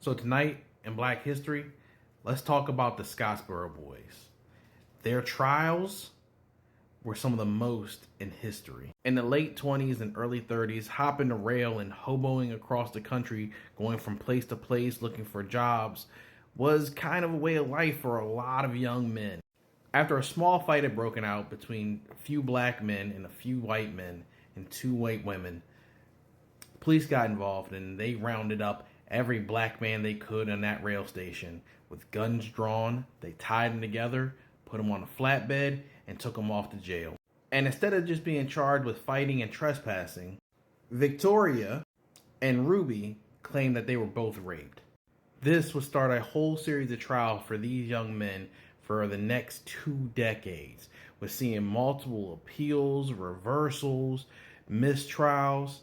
So tonight in Black History, let's talk about the Scottsboro Boys. Their trials were some of the most in history. In the late 20s and early 30s, hopping the rail and hoboing across the country, going from place to place looking for jobs, was kind of a way of life for a lot of young men. After a small fight had broken out between a few black men and a few white men and two white women, police got involved and they rounded up every black man they could on that rail station with guns drawn. They tied them together, put them on a flatbed, and took them off to jail. And instead of just being charged with fighting and trespassing, Victoria and Ruby claimed that they were both raped. This would start a whole series of trials for these young men for the next 2 decades, with seeing multiple appeals, reversals, mistrials,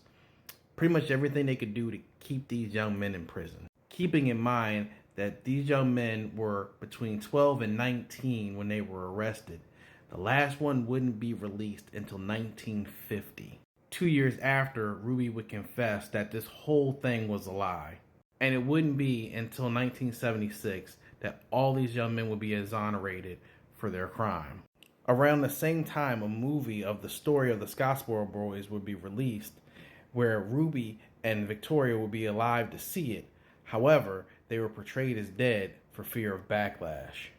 pretty much everything they could do to keep these young men in prison. Keeping in mind that these young men were between 12 and 19 when they were arrested. The last one wouldn't be released until 1950. 2 years after, Ruby would confess that this whole thing was a lie. And it wouldn't be until 1976 that all these young men would be exonerated for their crime. Around the same time, a movie of the story of the Scottsboro Boys would be released, where Ruby and Victoria would be alive to see it. However, they were portrayed as dead for fear of backlash.